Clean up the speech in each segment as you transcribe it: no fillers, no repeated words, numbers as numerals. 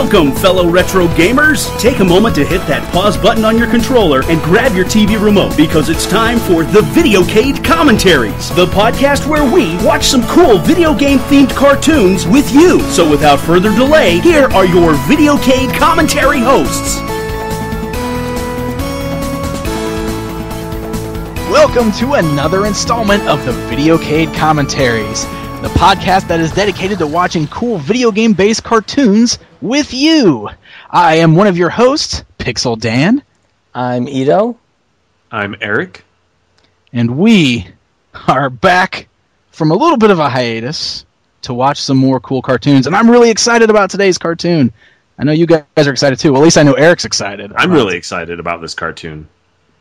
Welcome, fellow retro gamers! Take a moment to hit that pause button on your controller and grab your TV remote because it's time for the Videocade Commentaries, the podcast where we watch some cool video game-themed cartoons with you. So without further delay, here are your Videocade Commentary hosts. Welcome to another installment of the Videocade Commentaries, the podcast that is dedicated to watching cool video game-based cartoons with you. I am one of your hosts, Pixel Dan. I'm Ito. I'm Eric. And we are back from a little bit of a hiatus to watch some more cool cartoons. And I'm really excited about today's cartoon. I know you guys are excited too. Well, at least I know Eric's excited. I'm really excited about this cartoon.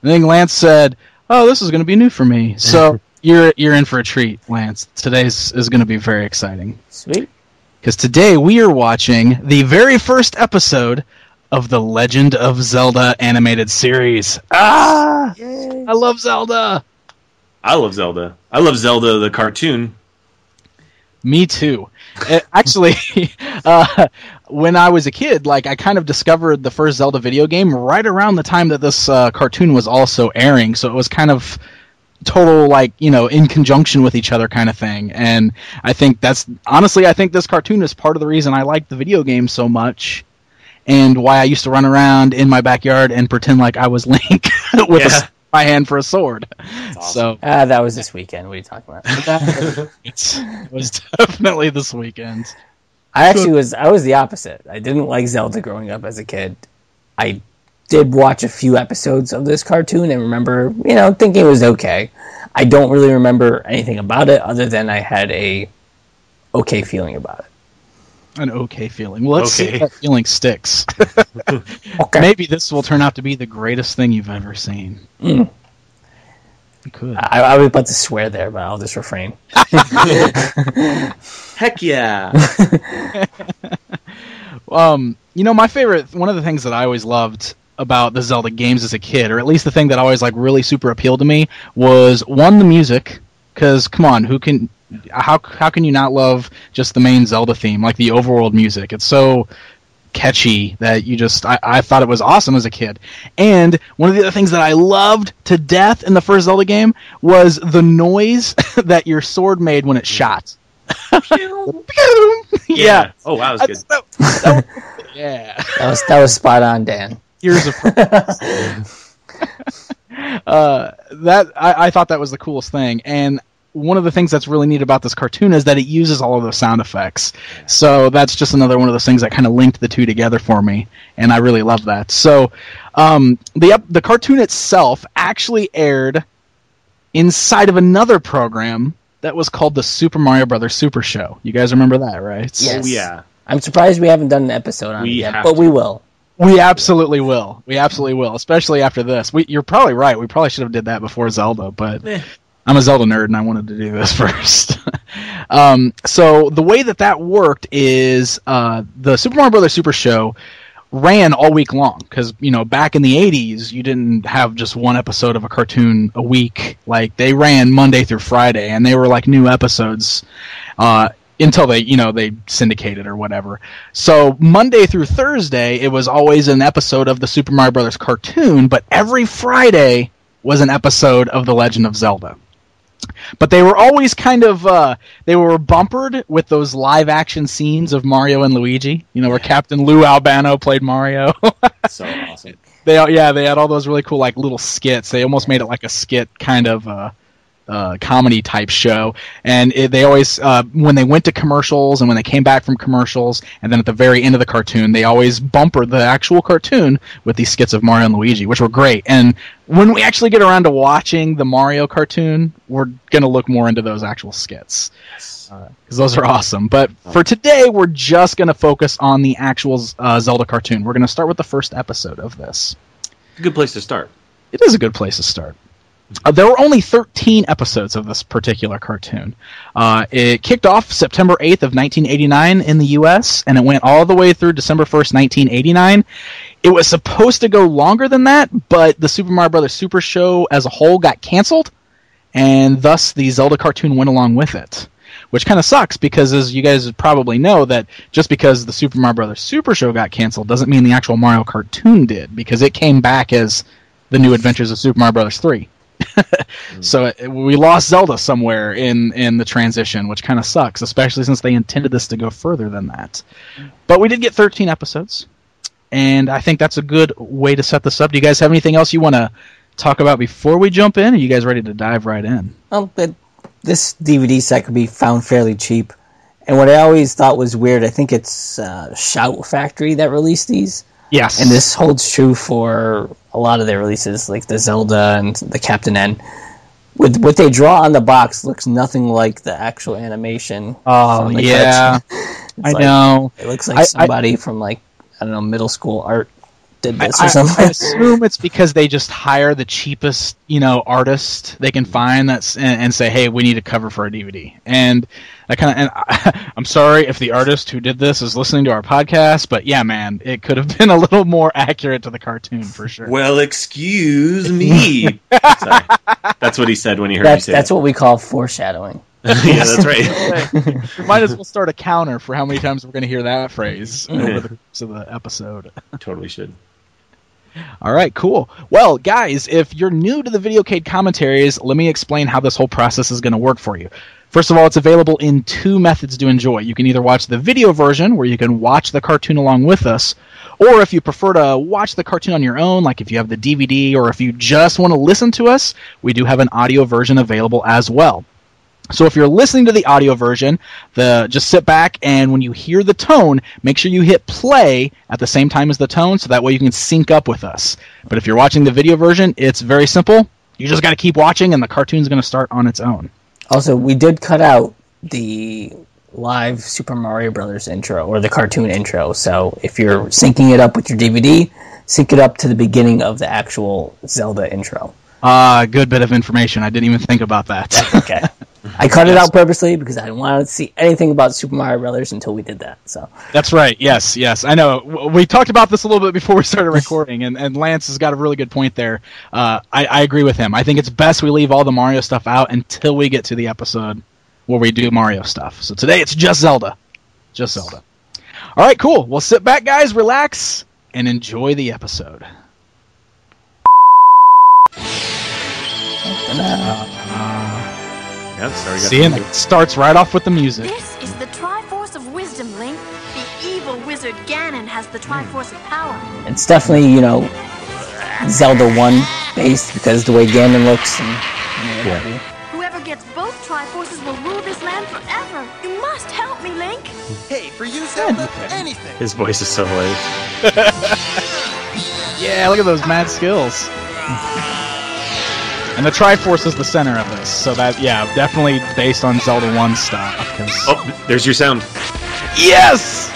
I think Lance said, "Oh, this is going to be new for me." So you're in for a treat, Lance. Today's is going to be very exciting. Sweet. Because today we are watching the very first episode of the Legend of Zelda animated series. Yay. I love Zelda! I love Zelda. I love Zelda the cartoon. Me too. Actually, when I was a kid, I kind of discovered the first Zelda video game right around the time that this cartoon was also airing, so it was kind of total, in conjunction with each other kind of thing. And I think I think this cartoon is part of the reason I like the video game so much, and why I used to run around in my backyard and pretend like I was Link with my hand for a sword. Awesome. So that was this weekend. What are you talking about? It was definitely this weekend. I was the opposite. I didn't like Zelda growing up as a kid. I did watch a few episodes of this cartoon and remember, thinking it was okay. I don't really remember anything about it other than I had a okay feeling about it. An okay feeling. Well, let's see if that feeling sticks. Okay. Maybe this will turn out to be the greatest thing you've ever seen. Mm. It could. I was about to swear there, but I'll just refrain. Heck yeah! My favorite, one of the things that I always loved about the Zelda games as a kid, or at least the thing that always really super appealed to me, was one, the music. Because come on, how can you not love just the main Zelda theme, like the overworld music? It's so catchy that I thought it was awesome as a kid. And one of the other things that I loved to death in the first Zelda game was the noise that your sword made when it shot. Yeah. Oh wow, that was good. Yeah. That was spot on, Dan. Years of I thought that was the coolest thing. And one of the things that's really neat about this cartoon is that it uses all of those sound effects. So that's just another one of those things that kind of linked the two together for me, and I really love that. So the cartoon itself actually aired inside of another program that was called the Super Mario Bros. Super Show. You guys remember that, right? Yes. Oh, yeah. I'm surprised we haven't done an episode on it yet, but we will. We absolutely will. We absolutely will, especially after this. You're probably right. We probably should have did that before Zelda, but I'm a Zelda nerd and I wanted to do this first. So the way that worked is the Super Mario Bros. Super Show ran all week long because, back in the 80s, you didn't have just one episode of a cartoon a week. They ran Monday through Friday, and they were new episodes until they syndicated or whatever. So Monday through Thursday, it was always an episode of the Super Mario Bros. Cartoon, but every Friday was an episode of The Legend of Zelda. But they were always they were bumpered with those live-action scenes of Mario and Luigi, where Captain Lou Albano played Mario. So awesome. They had all those really cool, little skits. They almost made it like a skit kind of comedy type show, and they always when they went to commercials and when they came back from commercials, and then at the very end of the cartoon, they always bumpered the actual cartoon with these skits of Mario and Luigi, which were great. And when we actually get around to watching the Mario cartoon, we're gonna look more into those actual skits because those are awesome. But for today, we're just gonna focus on the actual Zelda cartoon. We're gonna start with the first episode of this. Good place to start. It is a good place to start. There were only 13 episodes of this particular cartoon. It kicked off September 8th of 1989 in the U.S., and it went all the way through December 1st, 1989. It was supposed to go longer than that, but the Super Mario Bros. Super Show as a whole got canceled, and thus the Zelda cartoon went along with it. which kind of sucks because, as you guys probably know, that just because the Super Mario Brothers Super Show got canceled doesn't mean the actual Mario cartoon did, because it came back as The New Adventures of Super Mario Brothers 3. So we lost Zelda somewhere in the transition, which kind of sucks, especially since they intended this to go further than that. But we did get 13 episodes, and I think that's a good way to set this up. Do you guys have anything else you want to talk about before we jump in? Or are you guys ready to dive right in? This DVD set could be found fairly cheap, and what I always thought was weird, I think it's Shout Factory that released these. Yes. And this holds true for a lot of their releases, like the Zelda and the Captain N. With what they draw on the box looks nothing like the actual animation. Oh, yeah. I know. It looks like somebody from, like, I don't know, middle school art did this or something. I assume it's because they just hire the cheapest, artist they can find and say, hey, we need a cover for our DVD. And I'm sorry if the artist who did this is listening to our podcast, but yeah, man, it could have been a little more accurate to the cartoon for sure. Well, excuse me. Sorry. That's what he said when he heard me say That's what we call foreshadowing. Yeah, that's right. We might as well start a counter for how many times we're going to hear that phrase over the course of the episode. Totally should. All right, cool. Well, guys, if you're new to the Videocade Commentaries, let me explain how this whole process is going to work for you. First of all, it's available in two methods to enjoy. You can either watch the video version, where you can watch the cartoon along with us, or if you prefer to watch the cartoon on your own, like if you have the DVD, or if you just want to listen to us, we do have an audio version available as well. So if you're listening to the audio version, just sit back, and when you hear the tone, make sure you hit play at the same time as the tone, so that way you can sync up with us. But if you're watching the video version, it's very simple. You just got to keep watching, and the cartoon's going to start on its own. Also, we did cut out the live Super Mario Brothers intro, or the cartoon intro, so if you're syncing it up with your DVD, sync it up to the beginning of the actual Zelda intro. Good bit of information. I didn't even think about that. That's okay. I cut it out purposely because I didn't want to see anything about Super Mario Brothers until we did that. So that's right. Yes. I know. We talked about this a little bit before we started recording, and Lance has got a really good point there. I agree with him. I think it's best we leave all the Mario stuff out until we get to the episode where we do Mario stuff. So today it's just Zelda. Just Zelda. All right, cool. Well, sit back, guys, relax, and enjoy the episode. It starts right off with the music. This is the Triforce of Wisdom, Link. The evil wizard Ganon has the Triforce of Power. It's definitely, Zelda 1 based because the way Ganon looks. And, Whoever gets both Triforces will rule this land forever. You must help me, Link. Hey, for you, Zelda, anything. His voice is so hilarious. Yeah, look at those mad skills. And the Triforce is the center of this, so that, definitely based on Zelda 1 stuff. Oh, there's your sound. Yes!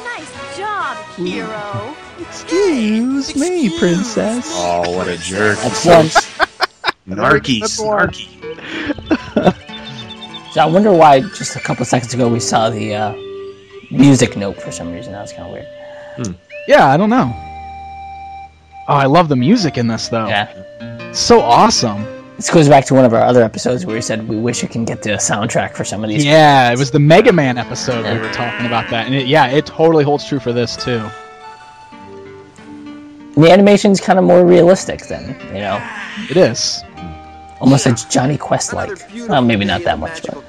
Nice job, hero. Excuse me, princess. Oh, what a jerk. That's one. Snarky. So I wonder why just a couple seconds ago we saw the music note for some reason. That was kind of weird. Yeah, I don't know. Oh, I love the music in this, though. Yeah. So awesome. This goes back to one of our other episodes where we said we wish it can get the soundtrack for some of these. Yeah, it was the Mega Man episode we were talking about that. And it totally holds true for this, too. And the animation's kind of more realistic than, It is. Almost like Johnny Quest-like. Well, maybe not that much, but...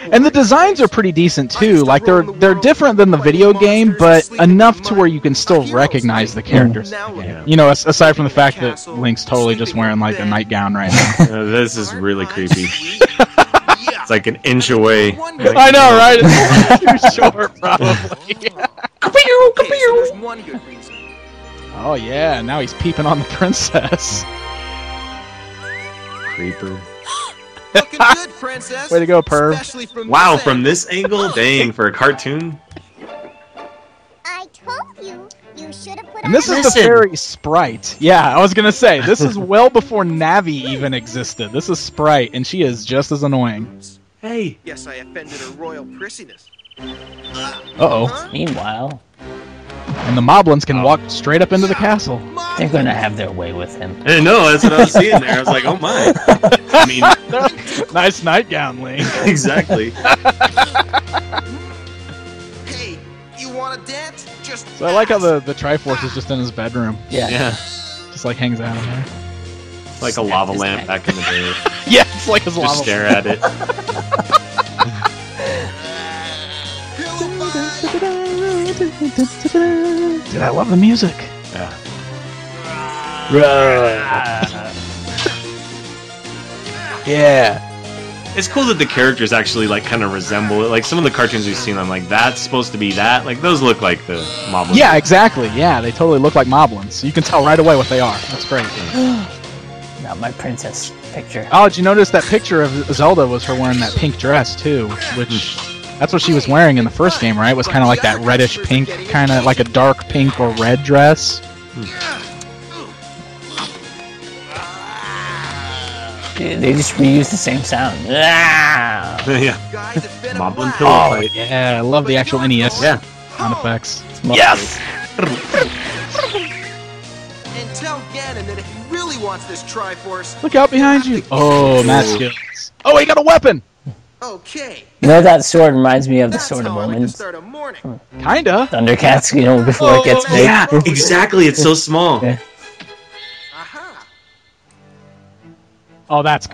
And the designs are pretty decent too. Like they're different than the video game, but enough to where you can still recognize the characters. Aside from the fact that Link's totally just wearing like a nightgown right now. This is really creepy. It's like an inch away. I know, right? It's too short, probably. Oh yeah, now he's peeping on the princess. Creeper. Looking good, princess. Way to go, perv. Wow, from this angle? Dang, for a cartoon? I told you, you should have put And this is the fairy Sprite. Yeah, I was going to say, this is well before Navi even existed. This is Sprite, and she is just as annoying. Hey. Yes, I offended her royal prissiness. Uh-oh. Meanwhile... And the moblins can walk straight up into the castle. They're gonna have their way with him. I know, that's what I was seeing there. I was like, oh my. I mean, Nice nightgown, Link. exactly. Hey, you want to dance? Just So I like how the Triforce is just in his bedroom. Yeah. Yeah. Just like hangs out in there. Like a lava lamp back in the day. Yeah, it's like his Just lava. stare at it. Dude, I love the music. Yeah. Yeah. It's cool that the characters actually like kind of resemble it. Like some of the cartoons we've seen, I'm like, that's supposed to be that. Like those look like the moblins. Yeah, exactly. Yeah, they totally look like moblins. You can tell right away what they are. That's great. Not my princess picture. Oh, did you notice that picture of Zelda was her wearing that pink dress too? Which that's what she was wearing in the first game, right? It was kind of like that reddish pink, kind of like a dark pink or red dress. They just reuse the same sound. yeah. Guys, it's been a Moblin blast. pillow Oh fight. yeah, I love the actual NES Yeah. sound effects. Yes! And tell Ganon that if he really wants this Triforce, Look out behind you! Oh, match skills. Oh, he got a weapon. okay. You know, that sword reminds me of the That's Sword of how I like to Omens. start a morning. Kinda. Thundercats, you know, before it gets big. Yeah, exactly. It's so small. Yeah. Aha. Oh, that's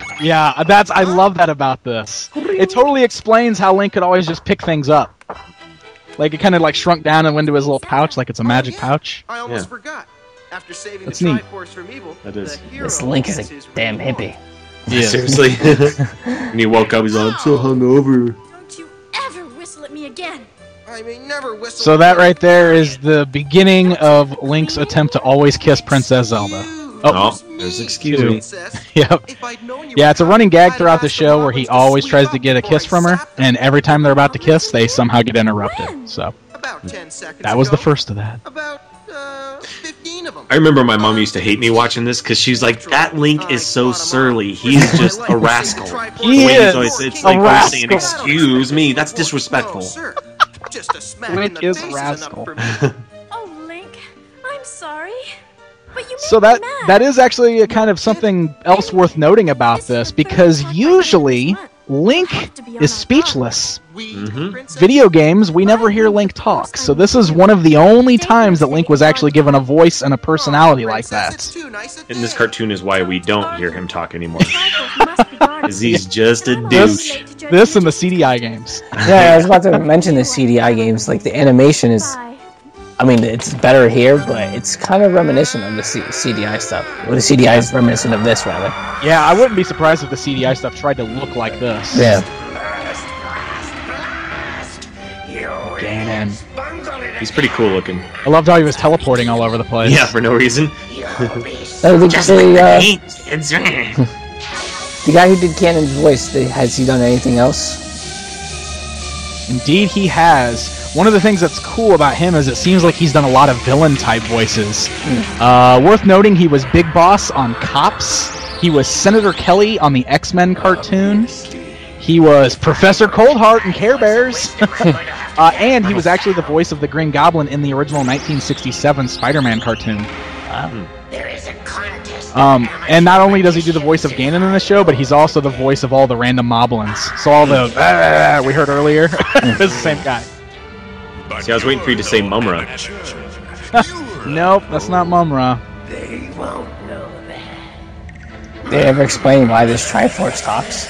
I love that about this. It totally explains how Link could always just pick things up. Like it kind of like shrunk down and went into his little pouch, like it's a magic pouch. I almost Yeah. forgot. After saving That's the neat. Triforce from evil, That is. the hero This Link is gets a his damn reward. hippie. Yeah. Seriously. When he woke up, he's all, I'm so hungover. Don't you ever whistle at me again. I may never whistle. So that right there is the beginning of Link's attempt to always kiss Princess Zelda. Oh, there's excuse me. Princess, Yep. if I'd known you Yeah, were it's a running coming, gag I'd throughout the asked show where he Moblins to always sleep tries to up get a before kiss I from her, slapped them. and every time they're about to kiss, they somehow get interrupted. So About 10 seconds that was the ago. first of that. About 15 of them. I remember my mom used to hate me watching this because she's like, that Link is so surly. He's just a rascal. He The way is always- it's a like we're saying, rascal. excuse me. That's disrespectful. No, sir. Just a smack in Link the is face a is rascal. enough for me. Oh, Link, I'm sorry. But you So made me that mad. is actually a kind of something else worth noting about this, because usually Link is speechless. We, Mhm. Princess, Video games, we never hear Link talk, so this is one of the only times that Link was actually given a voice and a personality like Princess, it's that. too nice of And this them. cartoon is why we don't hear him talk anymore. Triforce must be guarded. Because he's just a This- douche. This and the CDI games. Yeah, I was about to mention the CDI games. Like, the animation is... Bye. I mean, it's better here, but it's kind of reminiscent of the CDI stuff. Well, the CDI is reminiscent of this, rather. Yeah, I wouldn't be surprised if the CDI stuff tried to look like this. Yeah. Ganon. He's pretty cool looking. I loved how he was teleporting all over the place. Yeah, for no reason. Oh, the guy who did Ganon's voice, has he done anything else? Indeed, he has. One of the things that's cool about him is it seems like he's done a lot of villain-type voices. Worth noting, he was Big Boss on Cops. He was Senator Kelly on the X-Men cartoon. He was Professor Coldheart in Care Bears. And he was actually the voice of the Green Goblin in the original 1967 Spider-Man cartoon. And not only does he do the voice of Ganon in the show, but he's also the voice of all the random moblins. So all the we heard earlier is the same guy. See, I was waiting for you to say Mumra. Nope, that's not Mumra. Did they ever explain why this Triforce talks?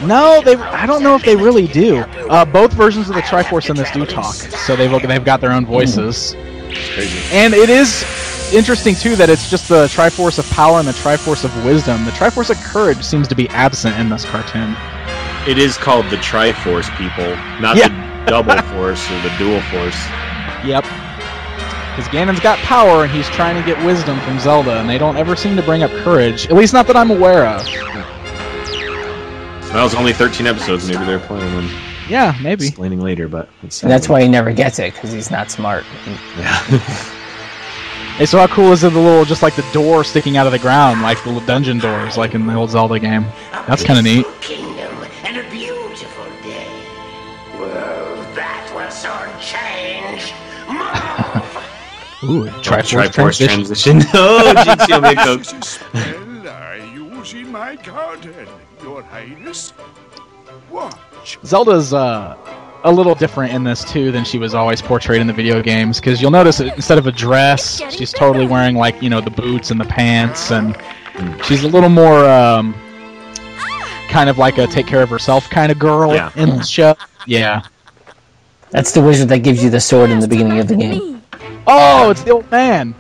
No, I don't know if they really do. Both versions of the Triforce in this do talk, so they've got their own voices. Crazy. And it is interesting too that it's just the Triforce of Power and the Triforce of Wisdom. The Triforce of Courage seems to be absent in this cartoon. It is called the Triforce, people, not Yeah. the Double Force or the Dual Force. Yep. Because Ganon's got power and he's trying to get wisdom from Zelda, and they don't ever seem to bring up courage. At least not that I'm aware of. Well, it's only 13 episodes. Maybe they're planning on Yeah, maybe. explaining later, but it's And that's why he never gets it, because he's not smart. Yeah. Hey, so how cool is it, the little, just like the door sticking out of the ground, like the little dungeon doors, like in the old Zelda game? That's kind of neat. Kingdom and a beautiful day. Well, that was balance or change. Move. Ooh, Triforce transition. Oh, Jinxio Miko. This is a spell I use in my garden, Your Highness. Watch. Zelda's a little different in this too than she was always portrayed in the video games, because you'll notice that instead of a dress, she's totally wearing like the boots and the pants, and she's a little more kind of like a take care of herself kind of girl in the show. Yeah. That's the wizard that gives you the sword in the beginning of the game. Oh, it's the old man.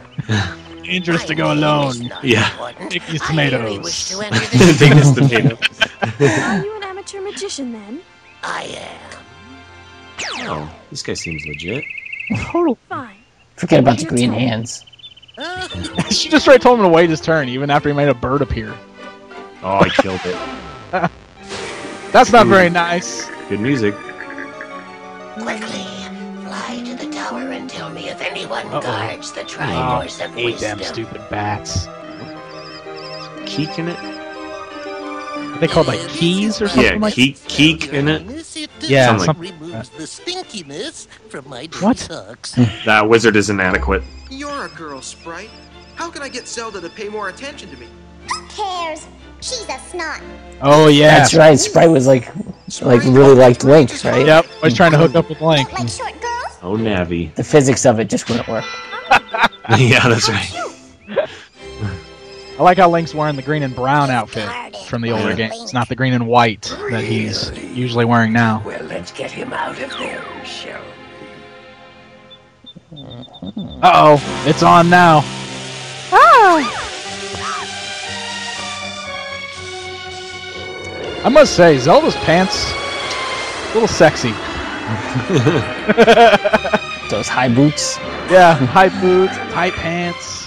Dangerous to go alone. Yeah. Take these tomatoes. Take this tomato. Are you an amateur magician then? I am. Oh, this guy seems legit. Fine. Forget about the green hands. She just straight told him to wait his turn, even after he made a bird appear. Oh, I killed it. That's not very nice. Good music. Quickly, fly to the tower and tell me if anyone guards the Triforce of Hate them Wisdom. stupid bats. Keek in it? Are they called like keys or something Yeah, like keek in it. Yeah, something like removes the stinkiness from my What? socks. That wizard is inadequate. You're a girl, Sprite. How can I get Zelda to pay more attention to me? Who cares? She's a snot. Oh yeah. That's right. Sprite was like really liked Link, right? Yep. I was trying to hook up with Link. Like short girls? Oh, Navi. The physics of it just wouldn't work. Yeah, that's right. I like how Link's wearing the green and brown outfit from the older games, not the green and white that he's usually wearing now. Well, let's get him out of there, shall we? Uh-oh, it's on now. I must say, Zelda's pants, a little sexy. Those high boots. Yeah, high boots, tight pants.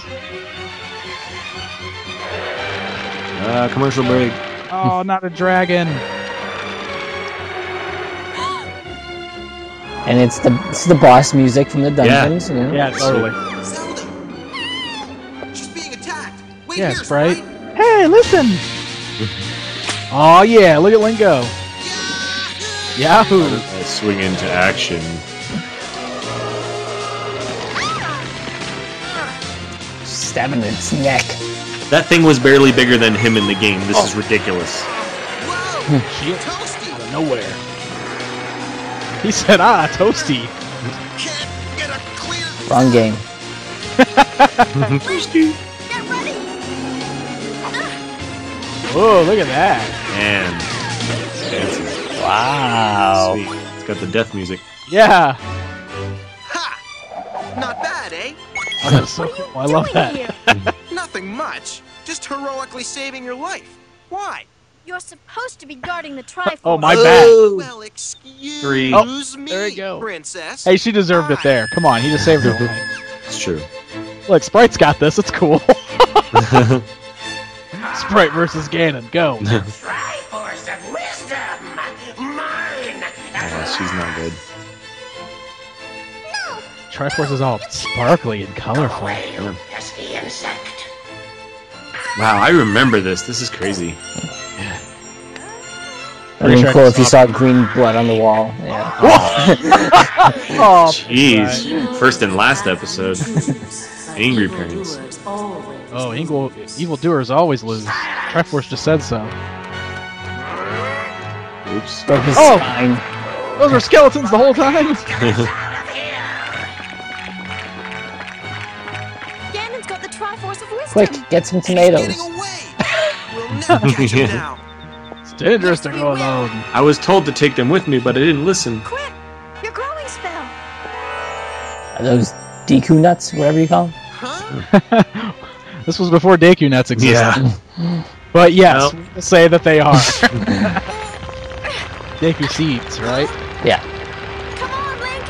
Commercial break. Oh, not a dragon. And it's the boss music from the dungeons. You know? Yeah, totally. Zelda! She's being attacked! Wait Yeah, here, Sprite. Hey, listen! Oh yeah, look at Link go. Yahoo! Swing into action. Stabbing its neck. That thing was barely bigger than him in the game. This is ridiculous. Whoa! Toasty! Out of nowhere. He said, toasty. Can't get a clear... Wrong game. Get ready! Whoa, look at that. And dances. Wow. Sweet. It's got the death music. Yeah. Ha! Not bad, eh? Oh, that's so cool. I love that. Here? Nothing much. Just heroically saving your life. Why? You're supposed to be guarding the Triforce. Oh, my bad. Well, excuse Three. Oh, me, there you go. princess. Hey, she deserved it there. Come on, he just saved her life. It's true. Look, Sprite's got this. It's cool. Sprite versus Ganon. Go. Triforce of Wisdom! Mine! Oh, she's not good. Triforce is all sparkly and colorful. Away, you pesky insect. Wow, I remember this. This is crazy. It'd be cool if you saw green blood on the wall. Yeah. Oh, Jeez. First and last episode. Angry parents. Oh, evildoers always lose. Triforce just said so. Oops. Broke his Oh! spine. Those were skeletons the whole time? Ganon's got the Triforce of Wisdom. Quick, get some tomatoes. Getting away. We'll never catch him now. It's dangerous to go alone. I was told to take them with me, but I didn't listen. Quick! Your growing spell! Are those Deku nuts, whatever you call them? Huh? This was before Deku Nuts existed. Yeah. But yes, Well. we'll say that they are. Deku seeds, right? Yeah. Come on, Link!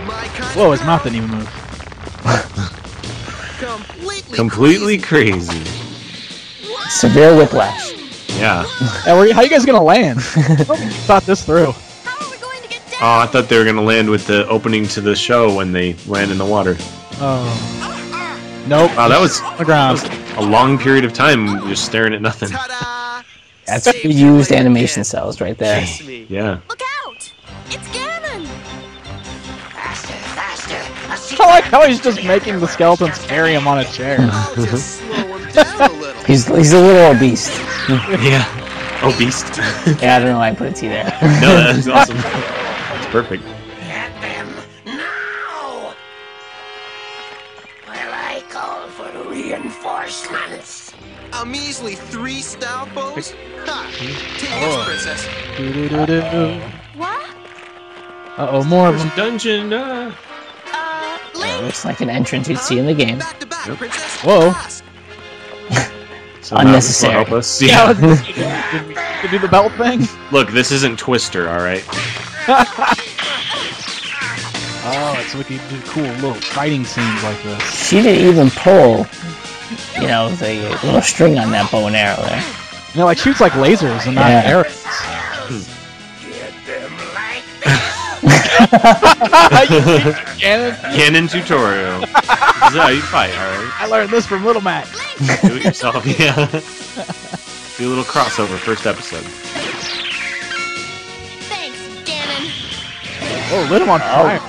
My kind Whoa, of his mouth girl. didn't even move. Completely crazy. Severe whiplash. Yeah. How you guys gonna land? Thought this through. How are we going to get down? Oh, I thought they were gonna land with the opening to the show when they land in the water. Oh. Nope. Wow, that was On the ground. a long period of time just staring at nothing. Ta-da! That's Saved reused you animation again. cells right there. Kiss me. Yeah. Look out! It's Ganon! I like how he's just making the skeletons carry him on a chair. I'll just slow him down a little. He's a little obese. Yeah. Oh, beast. Yeah, I don't know why I put a T there. No, that's awesome. That's perfect. Get them now! While I call for reinforcements. A measly 3 Stalfos? Ha! Take this, princess. What? Uh-oh, more of them. Dungeon. Link? Looks like an entrance you'd see in the game. Back to back, princess. Whoa. Fast. Unnecessary. Help us. Yeah, Yeah. to do the belt thing? Look, this isn't Twister, alright? Oh, it's so we can do cool little fighting scenes like this. She didn't even pull, the little string on that bow and arrow there. Like shoots like lasers and not Yeah. arrows. Get them like Canon tutorial. This is how you fight, alright? I learned this from Little Mac. Do it yourself, yeah. Do a little crossover, first episode. Thanks, Ganon. Oh, lit him on fire.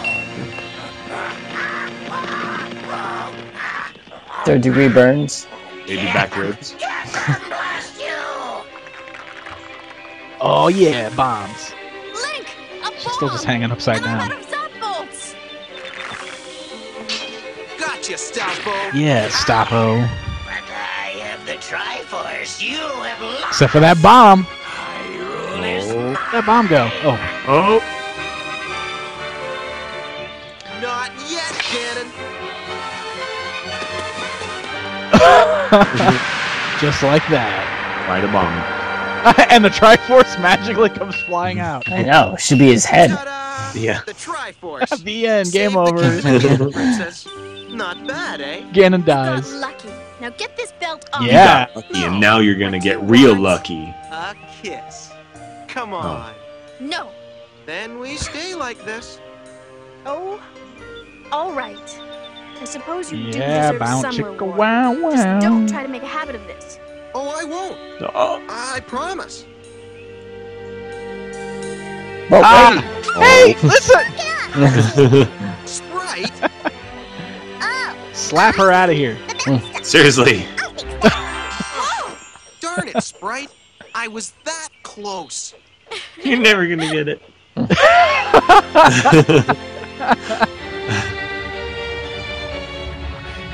Third degree burns. Maybe back ribs. blast you! Oh yeah, bombs. Link, a She's still just hanging upside down. bolts. Gotcha, Stalfo. Yeah, Stoppo. But I have the Triforce. You have lost. Except for that bomb. Hyrule is Where'd that bomb go? Oh. Oh! Not yet, Ganon. Just like that. Light a bomb. And the Triforce magically comes flying out. I know. Should be his head. Ta-da! Yeah. The Triforce. The end. Game Save the over. kingdom, princess. Not bad, eh? Ganon Got dies. lucky. Now get this belt off. Yeah. You got lucky, and now you're gonna get real lucky. A kiss. Come on. No. Then we stay like this. Oh. All right. I suppose you do Yeah, deserve bounce some chicka reward. wow Just don't wow. try to make a habit of this. Oh, I won't. Oh. I promise. Well, Ah! Hey, listen! Sprite? Slap her out of here. Seriously. Darn it, Sprite. I was that close. You're never gonna get it.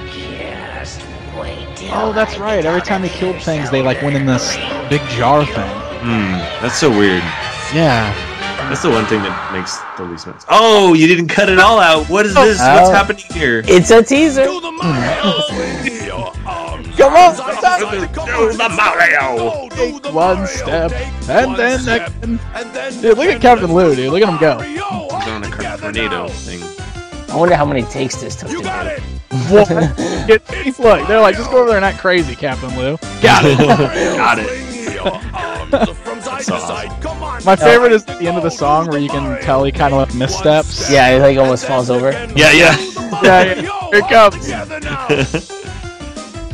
Just wait till Oh, that's I right. get Every out time of they killed here, things, they like went in this Zelda. big jar thing. That's so weird. Yeah. That's the one thing that makes the least sense. Oh, you didn't cut it all out. What is this? What's Oh. happening here? it's a teaser. Do the Mario! Swing your arms. Come on, Side to stop. side, come Do the Mario. Oh, do the Take one Mario. step, Take and one then step, again. and then Dude, look at Captain Lou, dude. Look at him go. Mario, Throwing a tornado thing. I wonder how many takes this took You to got do. it. What? Look, they're like, just go over there and act crazy, Captain Lou. Got it. Got it. Swing your arms from side so to side. Come on. My favorite is at the end of the song where you can tell he kind of like missteps. Yeah, it like almost falls over. Yeah, yeah. Yeah, yeah. Here it comes. Together now.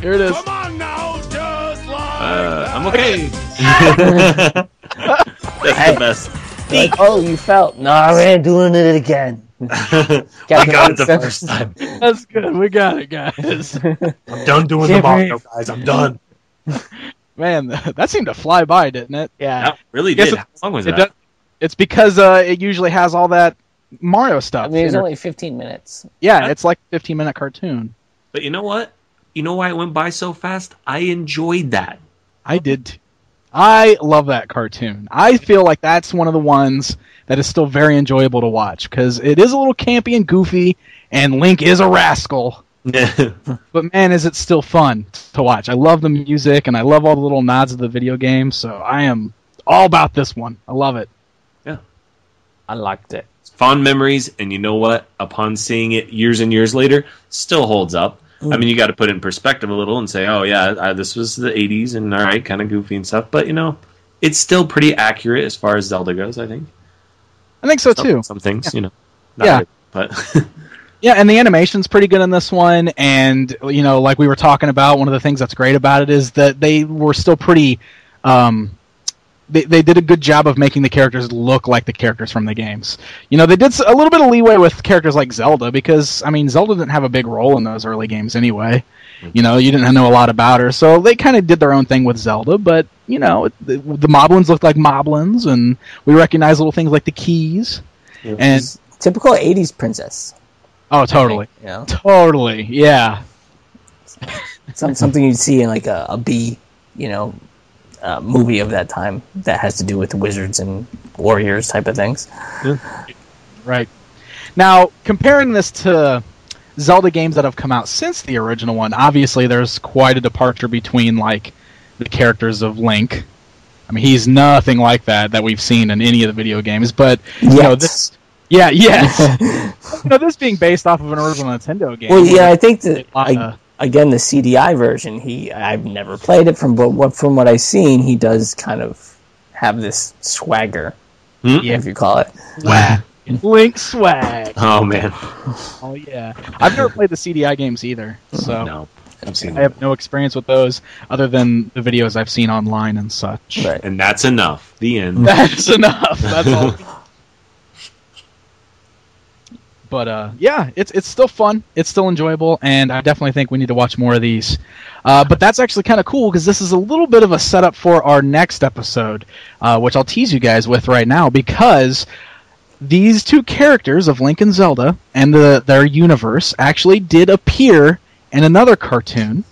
Here it is. Come on now, just like I'm okay. That's Hey. the best. Like, oh, you felt. No, man, doing it again. I got it the first time. That's good. We got it, guys. I'm done doing the Mario, guys. I'm done. Man, that seemed to fly by, didn't it? Yeah. That really Guess did. How long was It that? does, it's because it usually has all that Mario stuff. I mean, it was in it. only 15 minutes. Yeah, it's like a 15-minute cartoon. But you know what? You know why it went by so fast? I enjoyed that. I did. Too. I love that cartoon. I feel like that's one of the ones that is still very enjoyable to watch because it is a little campy and goofy, and Link is a rascal. But man, is it still fun to watch. I love the music, and I love all the little nods of the video game, so I am all about this one. I love it. Yeah. I liked it. Fond memories, and you know what? Upon seeing it years and years later, still holds up. I mean, you got to put it in perspective a little and say, oh, yeah, this was the 80s, and all right, kind of goofy and stuff. But, you know, it's still pretty accurate as far as Zelda goes, I think. I think so, too. Some things, Yeah. you know. Not Yeah. really, but Yeah, and the animation's pretty good in this one, and, you know, like we were talking about, one of the things that's great about it is that they were still pretty they did a good job of making the characters look like the characters from the games. You know, they did a little bit of leeway with characters like Zelda because, I mean, Zelda didn't have a big role in those early games anyway. You know, you didn't know a lot about her, so they kind of did their own thing with Zelda, but, you know, the Moblins looked like Moblins, and we recognize little things like the keys. Yeah. And typical 80s princess. Oh, totally. You know? Totally, yeah. Something you'd see in like a B, you know, movie of that time that has to do with wizards and warriors type of things. Yeah. Right. Now, comparing this to Zelda games that have come out since the original one, obviously there's quite a departure between like the characters of Link. I mean, he's nothing like that we've seen in any of the video games, but you know, this you know, this being based off of an original Nintendo game. Well, yeah, I think that again, the CDI version, I've never played it, from what I've seen, he does kind of have this swagger, if you call it. Swag. Link swag. Oh, man. Oh, yeah. I've never played the CDI games either, so no, I have no experience with those other than the videos I've seen online and such. Right. And that's enough. The end. That's enough. That's all. But yeah, it's still fun. It's still enjoyable, and I definitely think we need to watch more of these. But that's actually kind of cool because this is a little bit of a setup for our next episode, which I'll tease you guys with right now, because these two characters of Link and Zelda and their universe actually did appear in another cartoon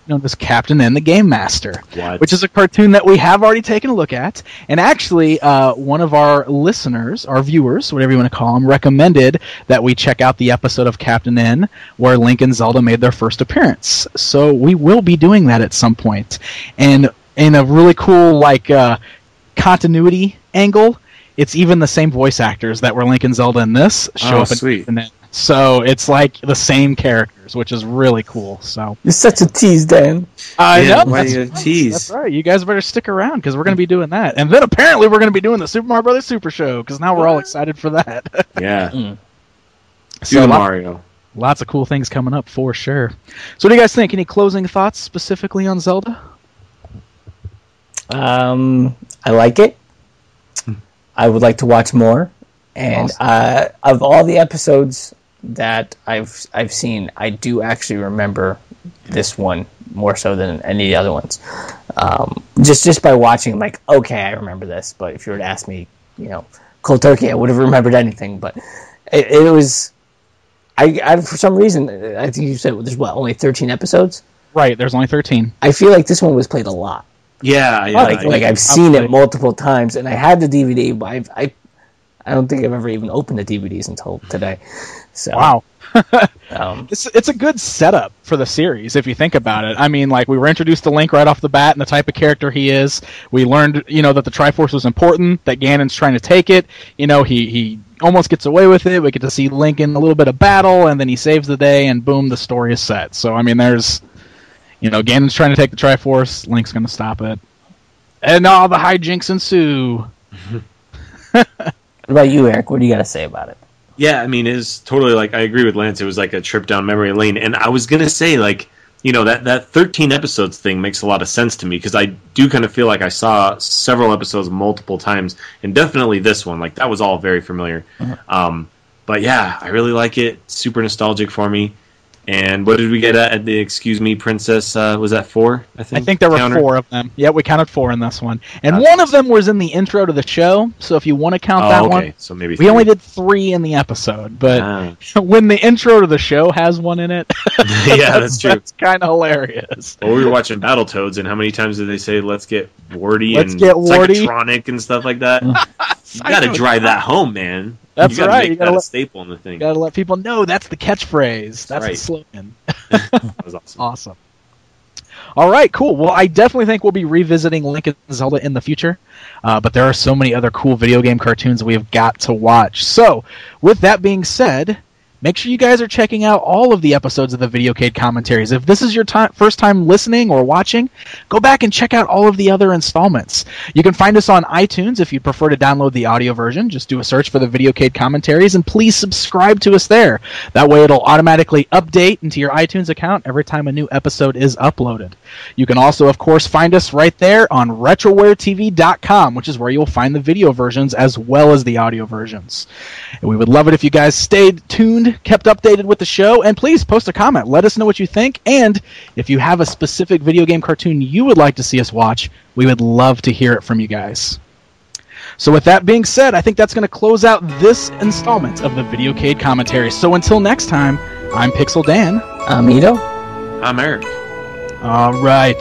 known as Captain N the Game Master, which is a cartoon that we have already taken a look at. And actually, one of our listeners, our viewers, whatever you want to call them, recommended that we check out the episode of Captain N where Link and Zelda made their first appearance. So we will be doing that at some point. And in a really cool continuity angle, it's even the same voice actors that were Link and Zelda in this show up in Captain N. So it's like the same characters, which is really cool. So you're such a tease, Dan. I know. Why are you a tease? That's right. You guys better stick around because we're going to be doing that, and then apparently we're going to be doing the Super Mario Brothers Super Show because now we're all excited for that. Yeah. So Mario. Lots of cool things coming up for sure. So what do you guys think? Any closing thoughts specifically on Zelda? I like it. I would like to watch more, and awesome. Of all the episodes that I've seen, I do actually remember this one more so than any of the other ones. Just by watching, I'm like, okay, I remember this. But if you were to ask me, you know, cold turkey, I would have remembered anything. But it was, I for some reason, I think you said there's only 13 episodes. Right, there's only 13. I feel like this one was played a lot. Yeah, I've seen it multiple times, and I had the DVD, but I don't think I've ever even opened the DVDs until today. So, wow. It's a good setup for the series if you think about it. I mean, like, we were introduced to Link right off the bat and the type of character he is. We learned, you know, that the Triforce was important, that Ganon's trying to take it. You know, he almost gets away with it. We get to see Link in a little bit of battle, and then he saves the day, and boom, the story is set. So, I mean, there's, you know, Ganon's trying to take the Triforce, Link's going to stop it. And all the hijinks ensue. What about you, Eric? What do you got to say about it? Yeah, I mean, it's totally like, I agree with Lance. It was like a trip down memory lane. And I was going to say, like, you know, that 13 episodes thing makes a lot of sense to me because I do kind of feel like I saw several episodes multiple times, and definitely this one. Like, that was all very familiar. Mm-hmm. But yeah, I really like it. Super nostalgic for me. And what did we get at the Excuse Me Princess? Was that 4, I think? I think there were 4 of them. Yeah, we counted 4 in this one. And one of them was in the intro to the show, so if you want to count that one. So maybe we only did 3 in the episode, but when the intro to the show has one in it, yeah, that's true. That's kind of hilarious. Well, we were watching Battletoads, and how many times did they say, let's get Warty and Psychotronic and stuff like that? You got to drive that home, man. That's right. You got to make that a staple in the thing. You got to let people know that's the catchphrase. That's the slogan. That was awesome. Awesome. All right, cool. Well, I definitely think we'll be revisiting Link and Zelda in the future, but there are so many other cool video game cartoons we have got to watch. So, with that being said, make sure you guys are checking out all of the episodes of the Videocade Commentaries. If this is your first time listening or watching, go back and check out all of the other installments. You can find us on iTunes if you prefer to download the audio version. Just do a search for the Videocade Commentaries, and please subscribe to us there. That way it'll automatically update into your iTunes account every time a new episode is uploaded. You can also, of course, find us right there on RetrowareTV.com, which is where you'll find the video versions as well as the audio versions. And we would love it if you guys stayed tuned, kept updated with the show, and please post a comment. Let us know what you think, and if you have a specific video game cartoon you would like to see us watch, we would love to hear it from you guys. So with that being said, I think that's going to close out this installment of the Videocade Commentary. So until next time, I'm Pixel Dan. I'm Ito. I'm Eric. All right.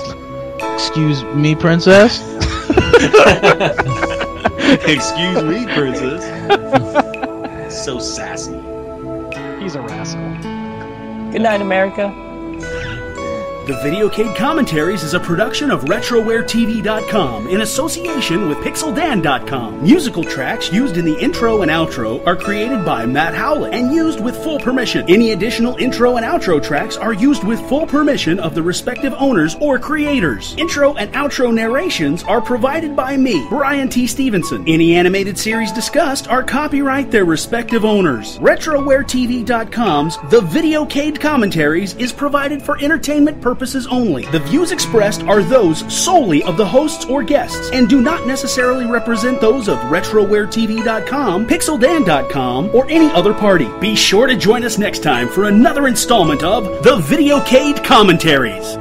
Excuse me, princess? Excuse me, princess. So sassy. He's a rascal. Good night, America. The Videocade Commentaries is a production of RetrowareTV.com in association with PixelDan.com. Musical tracks used in the intro and outro are created by Matt Howlett and used with full permission. Any additional intro and outro tracks are used with full permission of the respective owners or creators. Intro and outro narrations are provided by me, Brian T. Stevenson. Any animated series discussed are copyright their respective owners. RetrowareTV.com's The Videocade Commentaries is provided for entertainment purposes only. The views expressed are those solely of the hosts or guests and do not necessarily represent those of RetrowareTV.com, PixelDan.com, or any other party. Be sure to join us next time for another installment of The Videocade Commentaries.